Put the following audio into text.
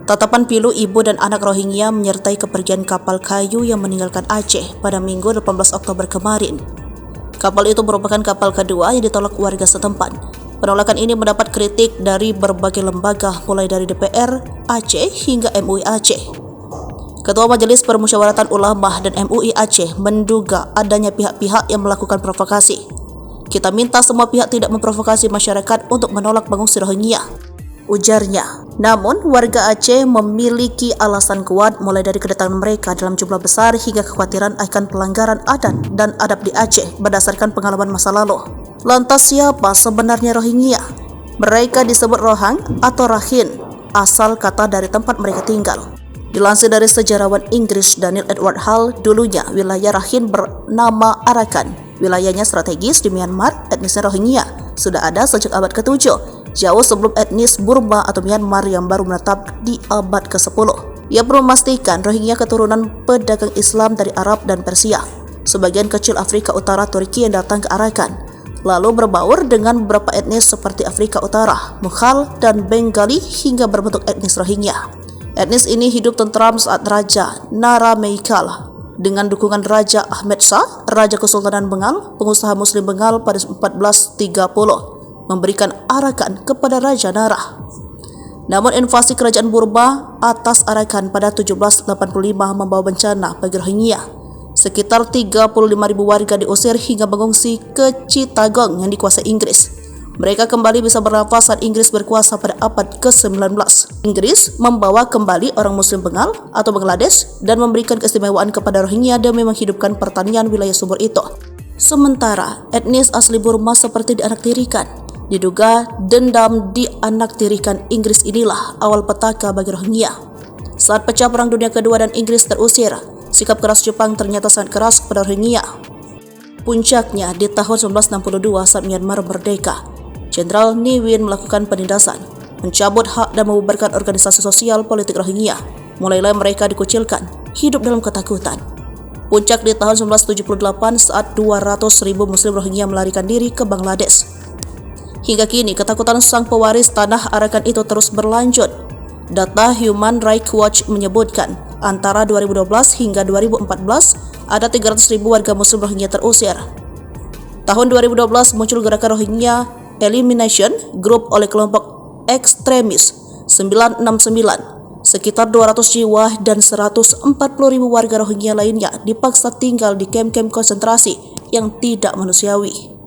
Tatapan pilu ibu dan anak Rohingya menyertai kepergian kapal kayu yang meninggalkan Aceh pada Minggu 18 Oktober kemarin. Kapal itu merupakan kapal kedua yang ditolak warga setempat. Penolakan ini mendapat kritik dari berbagai lembaga mulai dari DPR Aceh hingga MUI Aceh. Ketua Majelis Permusyawaratan Ulama dan MUI Aceh menduga adanya pihak-pihak yang melakukan provokasi. Kita minta semua pihak tidak memprovokasi masyarakat untuk menolak pengungsi Rohingya, ujarnya. Namun, warga Aceh memiliki alasan kuat mulai dari kedatangan mereka dalam jumlah besar hingga kekhawatiran akan pelanggaran adat dan adab di Aceh berdasarkan pengalaman masa lalu. Lantas siapa sebenarnya Rohingya? Mereka disebut Rohang atau Rahin, asal kata dari tempat mereka tinggal. Dilansir dari sejarawan Inggris Daniel Edward Hall, dulunya wilayah Rahin bernama Arakan. Wilayahnya strategis di Myanmar, etnisnya Rohingya sudah ada sejak abad ke-7, jauh sebelum etnis Burma atau Myanmar yang baru menetap di abad ke-10. Ia perlu memastikan Rohingya keturunan pedagang Islam dari Arab dan Persia, sebagian kecil Afrika Utara Turki yang datang ke Arakan, lalu berbaur dengan beberapa etnis seperti Afrika Utara, Mughal, dan Bengali hingga berbentuk etnis Rohingya. Etnis ini hidup tentram saat Raja Nara Meikal dengan dukungan Raja Ahmed Shah, Raja Kesultanan Bengal, pengusaha Muslim Bengal pada 1430, memberikan Arakan kepada Raja Nara. Namun invasi kerajaan Burma atas Arakan pada 1785 membawa bencana bagi Rohingya. Sekitar 35.000 warga diusir hingga mengungsi ke Chittagong yang dikuasai Inggris. Mereka kembali bisa bernafas saat Inggris berkuasa pada abad ke-19. Inggris membawa kembali orang Muslim Bengal atau Bangladesh dan memberikan keistimewaan kepada Rohingya demi menghidupkan pertanian wilayah subur itu. Sementara etnis asli Burma seperti dianaktirikan. Diduga dendam dianaktirikan Inggris inilah awal petaka bagi Rohingya. Saat pecah Perang Dunia Kedua dan Inggris terusir, sikap keras Jepang ternyata sangat keras kepada Rohingya. Puncaknya di tahun 1962 saat Myanmar merdeka. Jenderal Ne Win melakukan penindasan, mencabut hak dan membubarkan organisasi sosial politik Rohingya. Mulailah mereka dikucilkan, hidup dalam ketakutan. Puncak di tahun 1978 saat 200.000 Muslim Rohingya melarikan diri ke Bangladesh. Hingga kini ketakutan sang pewaris tanah Arakan itu terus berlanjut. Data Human Rights Watch menyebutkan antara 2012 hingga 2014 ada 300.000 warga Muslim Rohingya terusir. Tahun 2012 muncul gerakan Rohingya Elimination Group oleh kelompok ekstremis 969. Sekitar 200 jiwa dan 140.000 warga Rohingya lainnya dipaksa tinggal di kamp-kamp konsentrasi yang tidak manusiawi.